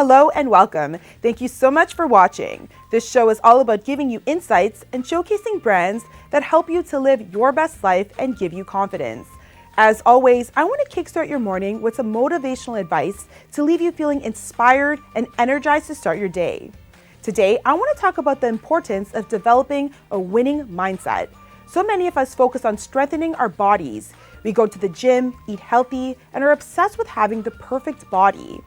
Hello and welcome. Thank you so much for watching. This show is all about giving you insights and showcasing brands that help you to live your best life and give you confidence. As always, I want to kickstart your morning with some motivational advice to leave you feeling inspired and energized to start your day. Today, I want to talk about the importance of developing a winning mindset. So many of us focus on strengthening our bodies. We go to the gym, eat healthy, and are obsessed with having the perfect body.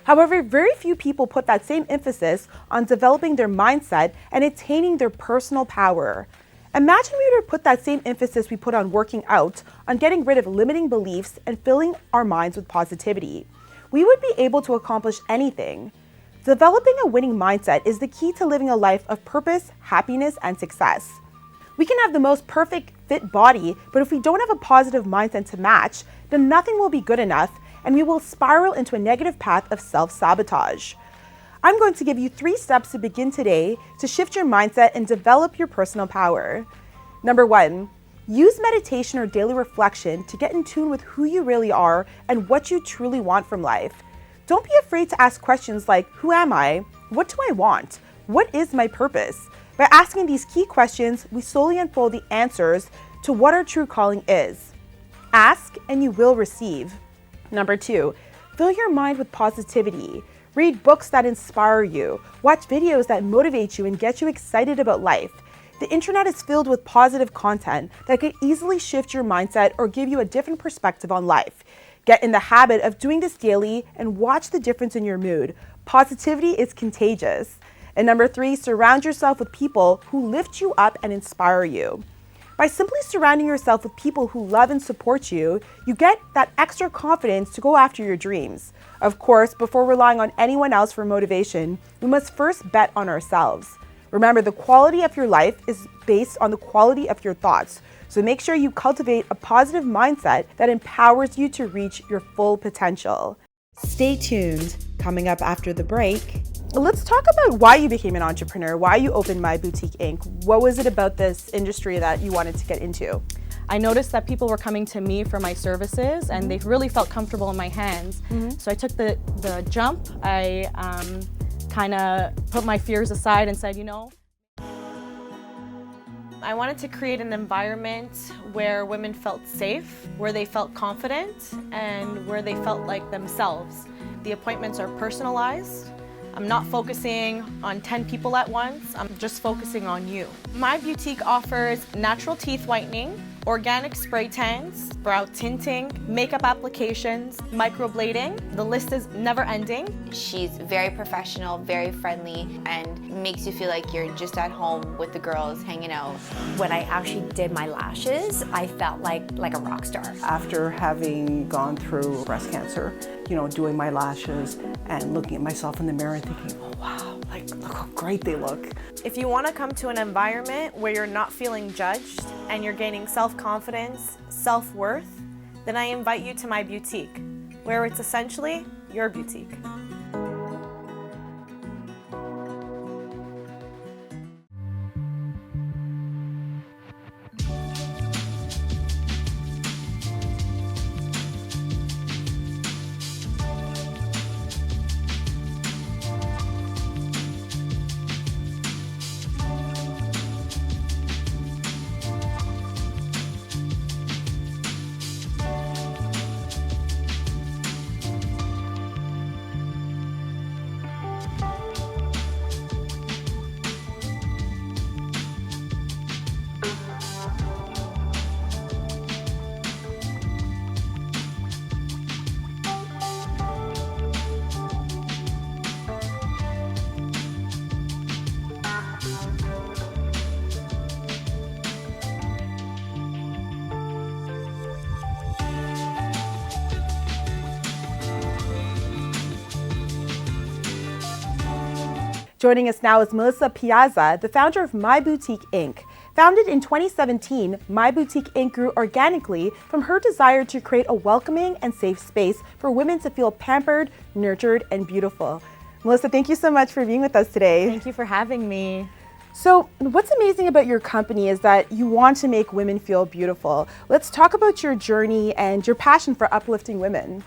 However, very few people put that same emphasis on developing their mindset and attaining their personal power. Imagine we were to put that same emphasis we put on working out, on getting rid of limiting beliefs and filling our minds with positivity. We would be able to accomplish anything. Developing a winning mindset is the key to living a life of purpose, happiness, and success. We can have the most perfect fit body, but if we don't have a positive mindset to match, then nothing will be good enough, and we will spiral into a negative path of self-sabotage. I'm going to give you 3 steps to begin today to shift your mindset and develop your personal power. Number 1, use meditation or daily reflection to get in tune with who you really are and what you truly want from life. Don't be afraid to ask questions like, who am I? What do I want? What is my purpose? By asking these key questions, we slowly unfold the answers to what our true calling is. Ask and you will receive. Number 2, fill your mind with positivity. Read books that inspire you. Watch videos that motivate you and get you excited about life. The internet is filled with positive content that could easily shift your mindset or give you a different perspective on life. Get in the habit of doing this daily and watch the difference in your mood. Positivity is contagious. And number 3, surround yourself with people who lift you up and inspire you. By simply surrounding yourself with people who love and support you, you get that extra confidence to go after your dreams. Of course, before relying on anyone else for motivation, we must first bet on ourselves. Remember, the quality of your life is based on the quality of your thoughts. So make sure you cultivate a positive mindset that empowers you to reach your full potential. Stay tuned. Coming up after the break, let's talk about why you became an entrepreneur, why you opened My Boutique Inc. What was it about this industry that you wanted to get into? I noticed that people were coming to me for my services and they really felt comfortable in my hands. So I took the jump. I kind of put my fears aside and said, I wanted to create an environment where women felt safe, where they felt confident, and where they felt like themselves. The appointments are personalized. I'm not focusing on 10 people at once, I'm just focusing on you. My boutique offers natural teeth whitening, organic spray tans, brow tinting, makeup applications, microblading. The list is never ending. She's very professional, very friendly, and makes you feel like you're just at home with the girls hanging out. When I actually did my lashes, I felt like a rock star. After having gone through breast cancer, doing my lashes and looking at myself in the mirror and thinking, oh wow, look how great they look. If you want to come to an environment where you're not feeling judged and you're gaining self-confidence, self-worth, then I invite you to my boutique, where it's essentially your boutique. Joining us now is Melissa Piazza, the founder of My Boutique Inc. Founded in 2017, My Boutique Inc. grew organically from her desire to create a welcoming and safe space for women to feel pampered, nurtured, and beautiful. Melissa, thank you so much for being with us today. Thank you for having me. So what's amazing about your company is that you want to make women feel beautiful. Let's talk about your journey and your passion for uplifting women.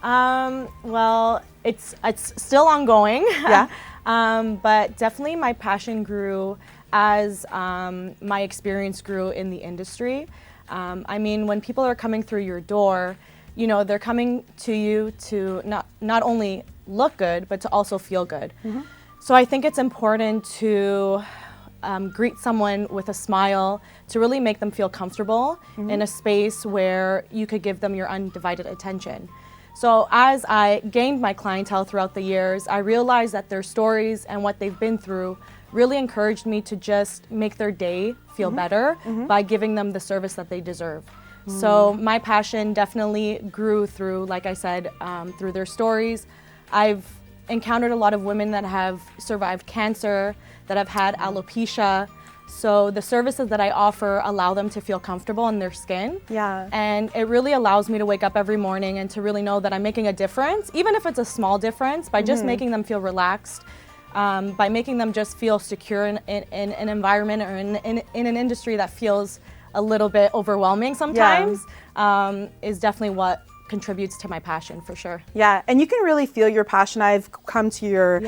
Well, it's still ongoing. Yeah. But definitely my passion grew as my experience grew in the industry. I mean, when people are coming through your door, you know, they're coming to you to not only look good, but to also feel good. So I think it's important to greet someone with a smile, to really make them feel comfortable in a space where you could give them your undivided attention. So as I gained my clientele throughout the years, I realized that their stories and what they've been through really encouraged me to just make their day feel better by giving them the service that they deserve. So my passion definitely grew through, like I said, through their stories. I've encountered a lot of women that have survived cancer, that have had alopecia. So the services that I offer allow them to feel comfortable in their skin. Yeah. And it really allows me to wake up every morning and to really know that I'm making a difference, even if it's a small difference, by just making them feel relaxed, by making them just feel secure in an environment or in an industry that feels a little bit overwhelming sometimes, is definitely what contributes to my passion for sure. Yeah, and you can really feel your passion. I've come to your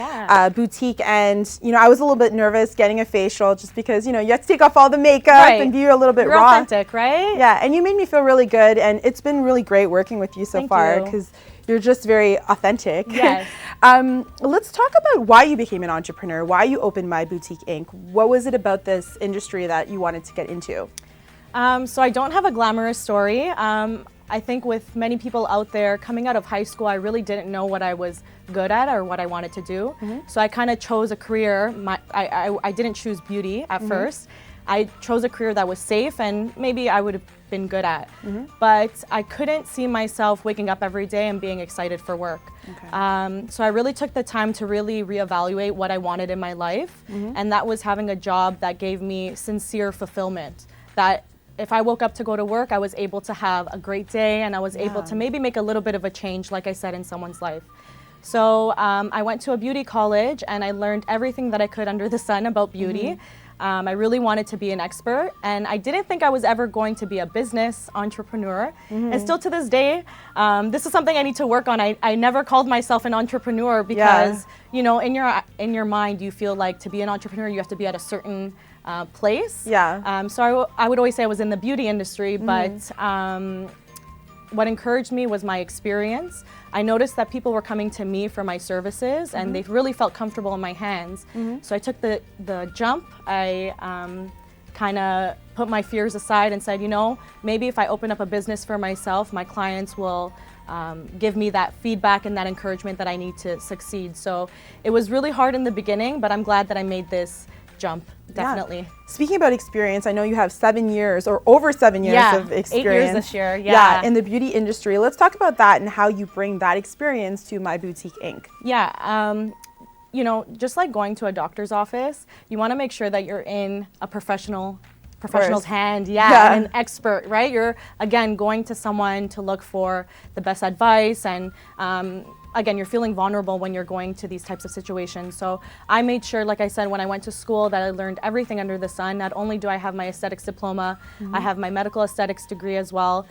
boutique, and you know, I was a little bit nervous getting a facial just because, you know, you have to take off all the makeup and be a little bit You're raw. authentic, right? Yeah, and you made me feel really good, and it's been really great working with you so Thank far you. because you're just very authentic. Yes. Let's talk about why you became an entrepreneur, why you opened My Boutique Inc. What was it about this industry that you wanted to get into? So I don't have a glamorous story. I think with many people out there, coming out of high school, I really didn't know what I was good at or what I wanted to do. So I kind of chose a career. I didn't choose beauty at first. I chose a career that was safe and maybe I would have been good at. But I couldn't see myself waking up every day and being excited for work. So I really took the time to really reevaluate what I wanted in my life. And that was having a job that gave me sincere fulfillment. That if I woke up to go to work, I was able to have a great day and I was able to maybe make a little bit of a change, like I said, in someone's life. So I went to a beauty college and I learned everything that I could under the sun about beauty. I really wanted to be an expert, and I didn't think I was ever going to be a business entrepreneur. And still to this day, this is something I need to work on. I never called myself an entrepreneur because, you know, in your mind, you feel like to be an entrepreneur, you have to be at a certain place. So I would always say I was in the beauty industry, but what encouraged me was my experience. I noticed that people were coming to me for my services and they really felt comfortable in my hands. So I took the jump. I kind of put my fears aside and said, you know, maybe if I open up a business for myself, my clients will give me that feedback and that encouragement that I need to succeed. So it was really hard in the beginning, but I'm glad that I made this jump, definitely. Yeah. Speaking about experience, I know you have 7 years or over 7 years of experience. 8 years this year, in the beauty industry. Let's talk about that and how you bring that experience to My Boutique Inc. You know, just like going to a doctor's office, you want to make sure that you're in a professional's hand, and an expert, right? You're, again, going to someone to look for the best advice, and again, you're feeling vulnerable when you're going to these types of situations. So I made sure, like I said, when I went to school, that I learned everything under the sun. Not only do I have my aesthetics diploma, I have my medical aesthetics degree as well,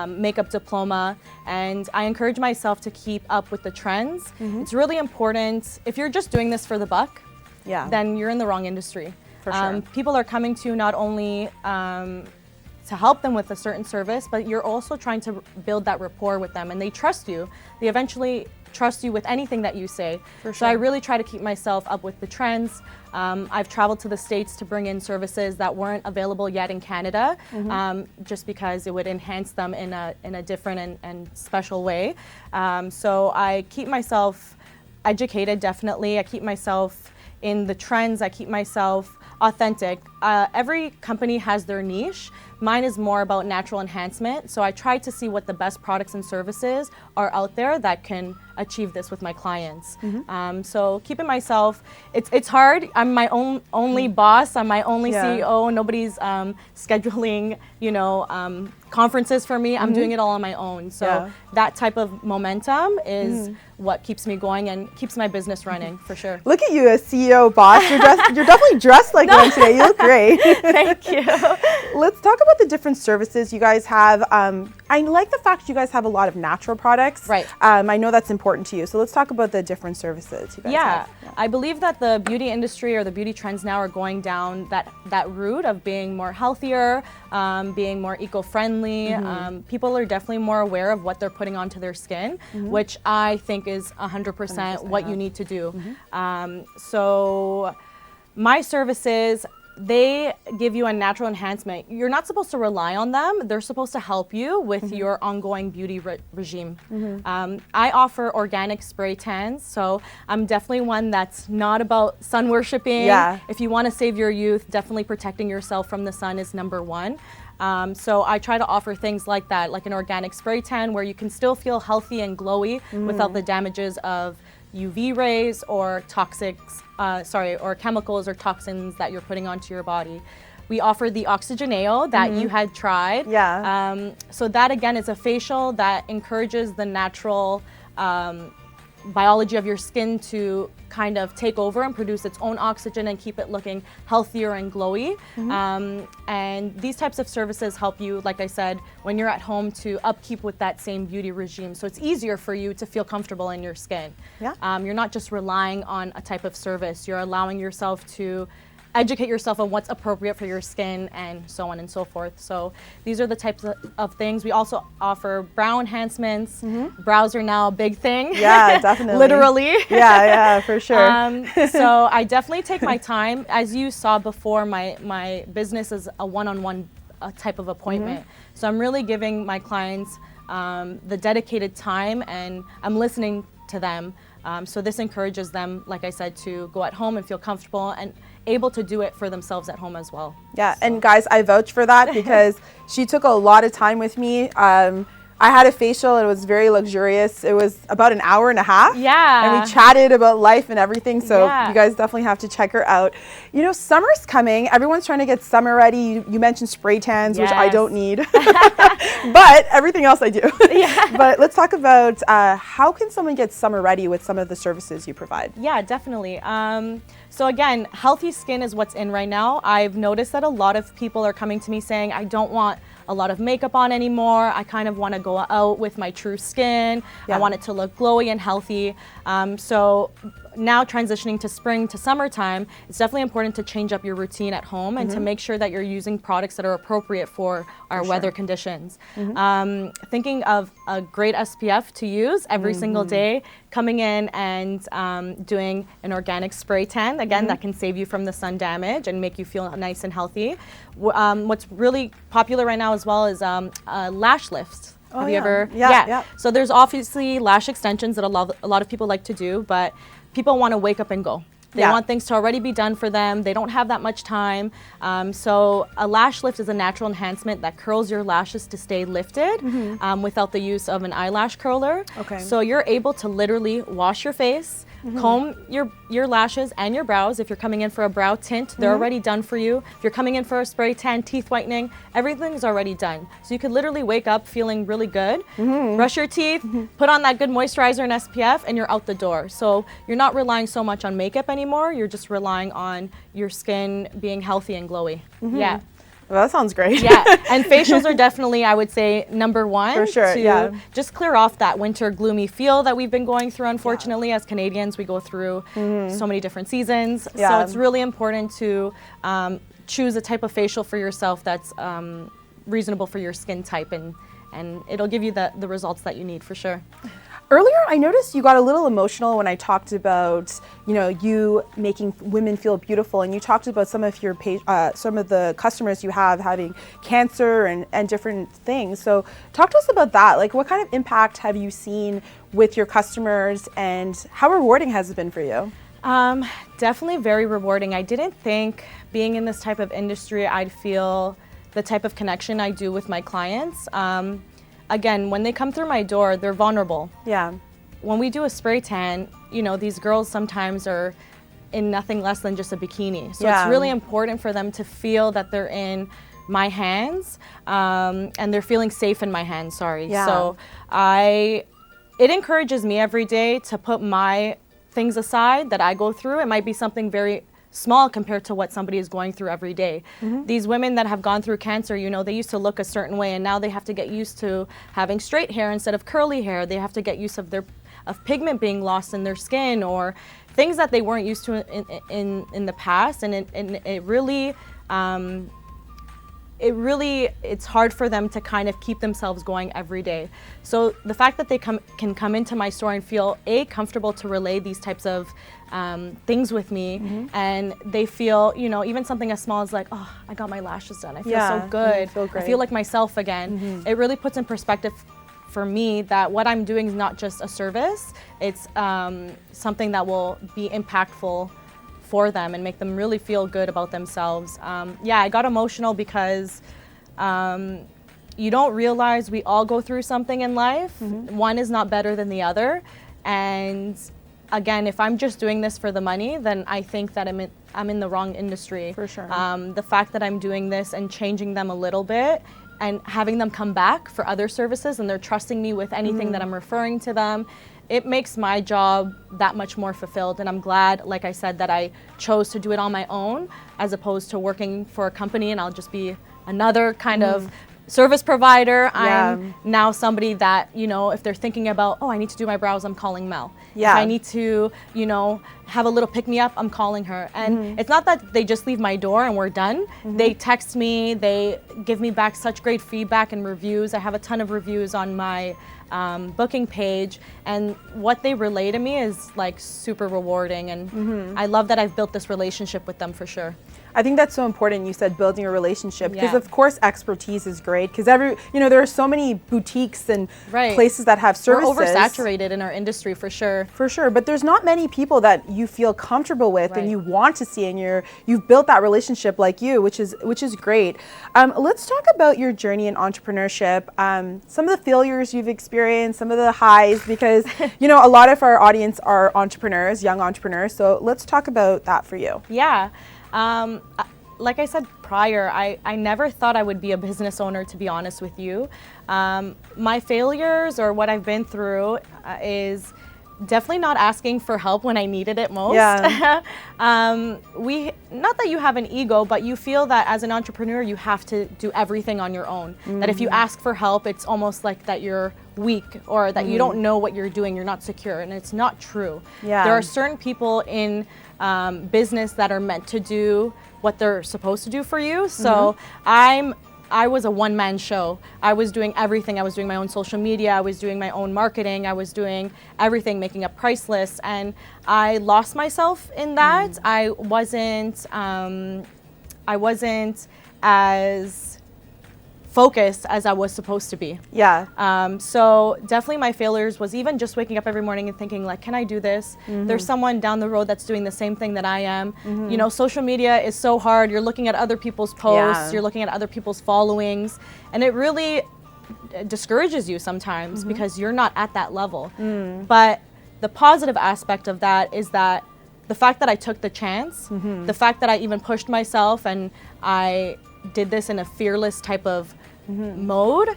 makeup diploma, and I encourage myself to keep up with the trends. It's really important. If you're just doing this for the buck, then you're in the wrong industry. For sure. People are coming to you not only to help them with a certain service, but you're also trying to build that rapport with them, and they trust you. They eventually trust you with anything that you say. So I really try to keep myself up with the trends. I've traveled to the States to bring in services that weren't available yet in Canada, just because it would enhance them in a different and special way. So I keep myself educated, definitely. I keep myself in the trends. I keep myself authentic. Every company has their niche. Mine is more about natural enhancement, so I try to see what the best products and services are out there that can achieve this with my clients. So keeping myself, it's hard. I'm my only boss. I'm my only CEO. Nobody's scheduling, you know, conferences for me. I'm doing it all on my own. So that type of momentum is what keeps me going and keeps my business running, for sure. Look at you, a CEO boss. You're definitely dressed like one today. You look great. Thank you. Let's talk about the different services you guys have. I like the fact you guys have a lot of natural products. Right. I know that's important to you. So let's talk about the different services you guys have. I believe that the beauty industry or the beauty trends now are going down that route of being more healthier, being more eco-friendly. People are definitely more aware of what they're putting onto their skin, which I think is 100% what you need to do. So my services, they give you a natural enhancement. You're not supposed to rely on them. They're supposed to help you with your ongoing beauty regime. I offer organic spray tans, so I'm definitely one that's not about sun worshipping. Yeah. If you want to save your youth, definitely protecting yourself from the sun is number one. So I try to offer things like that, like an organic spray tan where you can still feel healthy and glowy without the damages of UV rays or or chemicals or toxins that you're putting onto your body. We offer the Oxygeneo that you had tried. Yeah. So that again is a facial that encourages the natural biology of your skin to kind of take over and produce its own oxygen and keep it looking healthier and glowy. And these types of services help you, like I said, when you're at home to upkeep with that same beauty regime. So it's easier for you to feel comfortable in your skin. Yeah. You're not just relying on a type of service. You're allowing yourself to educate yourself on what's appropriate for your skin and so on and so forth. So these are the types of things. We also offer brow enhancements. Brows are now a big thing. Yeah, definitely. Literally. Yeah, for sure. So I definitely take my time. As you saw before, my business is a one-on-one type of appointment. So I'm really giving my clients the dedicated time, and I'm listening to them. So this encourages them, like I said, to go at home and feel comfortable and able to do it for themselves at home as well. Yeah, and guys, I vouch for that because she took a lot of time with me. I had a facial. It was very luxurious. It was about an hour and a half. Yeah. And we chatted about life and everything. So Yeah. you guys definitely have to check her out. You know, summer's coming. Everyone's trying to get summer ready. You mentioned spray tans, which I Yes. don't need. But everything else I do. Yeah. But let's talk about how can someone get summer ready with some of the services you provide? Yeah, definitely. So again, healthy skin is what's in right now. I've noticed that a lot of people are coming to me saying, I don't want a lot of makeup on anymore. I kind of want to go out with my true skin. Yeah. I want it to look glowy and healthy. So now transitioning to spring to summertime, it's definitely important to change up your routine at home and to make sure that you're using products that are appropriate for our weather conditions. Thinking of a great SPF to use every single day, coming in and doing an organic spray tan, again, that can save you from the sun damage and make you feel nice and healthy. What's really popular right now as well is lash lifts. Have you yeah. ever? Yeah. So there's obviously lash extensions that a lot of people like to do, but people want to wake up and go. They want things to already be done for them. They don't have that much time. So a lash lift is a natural enhancement that curls your lashes to stay lifted without the use of an eyelash curler. Okay. So you're able to literally wash your face, comb your lashes and your brows. If you're coming in for a brow tint, they're already done for you. If you're coming in for a spray tan, teeth whitening, everything's already done. So you could literally wake up feeling really good, brush your teeth, put on that good moisturizer and SPF, and you're out the door. So you're not relying so much on makeup anymore. You're just relying on your skin being healthy and glowy. Yeah. Well, that sounds great. Yeah, and facials are definitely, I would say, number one. For sure, to yeah. just clear off that winter gloomy feel that we've been going through, unfortunately. As Canadians, we go through so many different seasons. Yeah. So it's really important to choose a type of facial for yourself that's reasonable for your skin type, and it'll give you the results that you need for sure. Earlier, I noticed you got a little emotional when I talked about, you making women feel beautiful, and you talked about some of your some of the customers you have having cancer and different things. So, talk to us about that. Like, what kind of impact have you seen with your customers, and how rewarding has it been for you? Definitely very rewarding. I didn't think being in this type of industry, I'd feel the type of connection I do with my clients. Again, when they come through my door, they're vulnerable. Yeah. When we do a spray tan, these girls sometimes are in nothing less than just a bikini. So Yeah. it's really important for them to feel that they're in my hands, and they're feeling safe in my hands, Yeah. So it encourages me every day to put my things aside that I go through. It might be something very small compared to what somebody is going through every day. These women that have gone through cancer, you know, they used to look a certain way, and now they have to get used to having straight hair instead of curly hair. They have to get used of pigment being lost in their skin, or things that they weren't used to in the past, and it really it's hard for them to kind of keep themselves going every day. So the fact that they can come into my store and feel comfortable to relay these types of things with me, and they feel, you know, even something as small as like, oh, I got my lashes done, I feel so good, feel great. I feel like myself again. It really puts in perspective for me that what I'm doing is not just a service, it's something that will be impactful for them and make them really feel good about themselves. Yeah, I got emotional because you don't realize we all go through something in life. One is not better than the other. And again, if I'm just doing this for the money, then I think that I'm in the wrong industry. For sure. The fact that I'm doing this and changing them a little bit and having them come back for other services, and they're trusting me with anything that I'm referring to them, it makes my job that much more fulfilled. And I'm glad, like I said, that I chose to do it on my own as opposed to working for a company and I'll just be another kind of service provider. I'm now somebody that, you know, if they're thinking about, oh, I need to do my brows, I'm calling Mel. Yeah. If I need to, you know, have a little pick-me-up, I'm calling her. And it's not that they just leave my door and we're done. They text me, they give me back such great feedback and reviews. I have a ton of reviews on my booking page, and what they relay to me is like super rewarding, and I love that I've built this relationship with them for sure. I think that's so important. You said building a relationship, because Yeah. of course expertise is great, because there are so many boutiques and Right. places that have services. We're oversaturated in our industry for sure. For sure, but there's not many people that you feel comfortable with Right. and you want to see, and you've built that relationship like you, which is great. Let's talk about your journey in entrepreneurship. Some of the failures you've experienced, some of the highs, because you know a lot of our audience are entrepreneurs, young entrepreneurs. So let's talk about that for you. Yeah. Like I said prior, I never thought I would be a business owner, to be honest with you. My failures or what I've been through is definitely not asking for help when I needed it most. Yeah. Not that you have an ego, but you feel that as an entrepreneur you have to do everything on your own. That if you ask for help, it's almost like that you're weak or that you don't know what you're doing, you're not secure, and it's not true. Yeah. There are certain people in business that are meant to do what they're supposed to do for you. So I was a one-man show. I was doing everything. I was doing my own social media. I was doing my own marketing. I was doing everything, making up price lists. And I lost myself in that. I wasn't as focused as I was supposed to be. Yeah. So definitely my failures was even just waking up every morning and thinking like, can I do this? There's someone down the road that's doing the same thing that I am. You know, social media is so hard. You're looking at other people's posts, you're looking at other people's followings, and it really discourages you sometimes because you're not at that level. But the positive aspect of that is that the fact that I took the chance, the fact that I even pushed myself and I did this in a fearless type of mode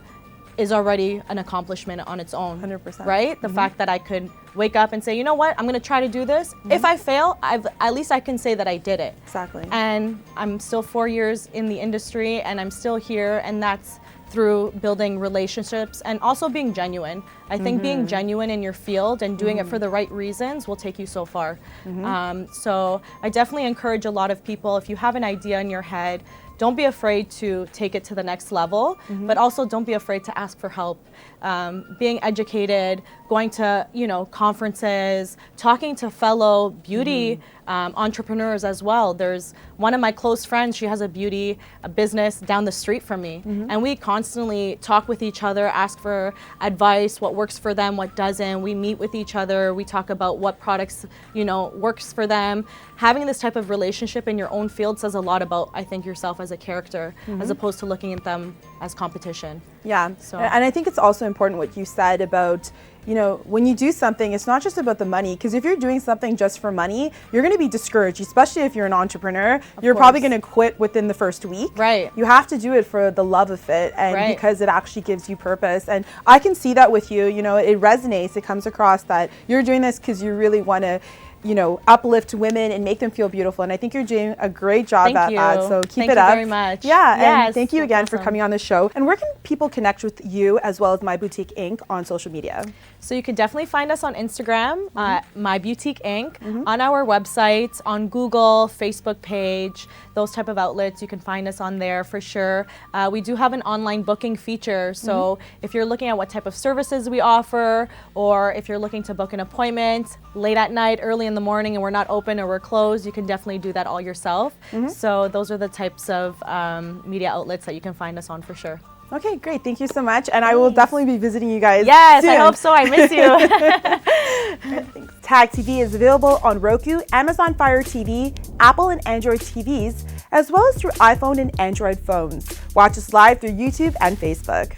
is already an accomplishment on its own. 100%. Right? The fact that I could wake up and say, you know what, I'm gonna try to do this. If I fail, at least I can say that I did it. Exactly. And I'm still 4 years in the industry and I'm still here, and that's through building relationships and also being genuine. I think being genuine in your field and doing it for the right reasons will take you so far. So I definitely encourage a lot of people, if you have an idea in your head, don't be afraid to take it to the next level, but also don't be afraid to ask for help. Being educated, going to, you know, conferences, talking to fellow beauty entrepreneurs as well. There's one of my close friends, she has a business down the street from me. And we constantly talk with each other, ask for advice, what works for them, what doesn't. We meet with each other, we talk about what products, you know, works for them. Having this type of relationship in your own field says a lot about, I think, yourself as a character, as opposed to looking at them as competition. Yeah. So- And I think it's also important what you said about, you know, when you do something, it's not just about the money, because if you're doing something just for money, you're going to be discouraged, especially if you're an entrepreneur. You're probably going to quit within the first week. Right. You have to do it for the love of it and Right. because it actually gives you purpose. And I can see that with you, you know, it resonates. It comes across that you're doing this because you really want to you know, uplift women and make them feel beautiful. And I think you're doing a great job Thank at you. that. So keep Thank it you up. very much. Yeah, and Yes, thank you that's again for awesome. coming on the show. And where can people connect with you as well as My Boutique Inc. on social media? So you can definitely find us on Instagram, My Beautique Inc., on our website, on Google, Facebook page, those type of outlets. You can find us on there for sure. We do have an online booking feature. So if you're looking at what type of services we offer, or if you're looking to book an appointment late at night, early in the morning, and we're not open or we're closed, you can definitely do that all yourself. So those are the types of media outlets that you can find us on for sure. Okay, great. Thank you so much. And I will definitely be visiting you guys Yes, soon. I hope so. I miss you. Tag TV is available on Roku, Amazon Fire TV, Apple and Android TVs, as well as through iPhone and Android phones. Watch us live through YouTube and Facebook.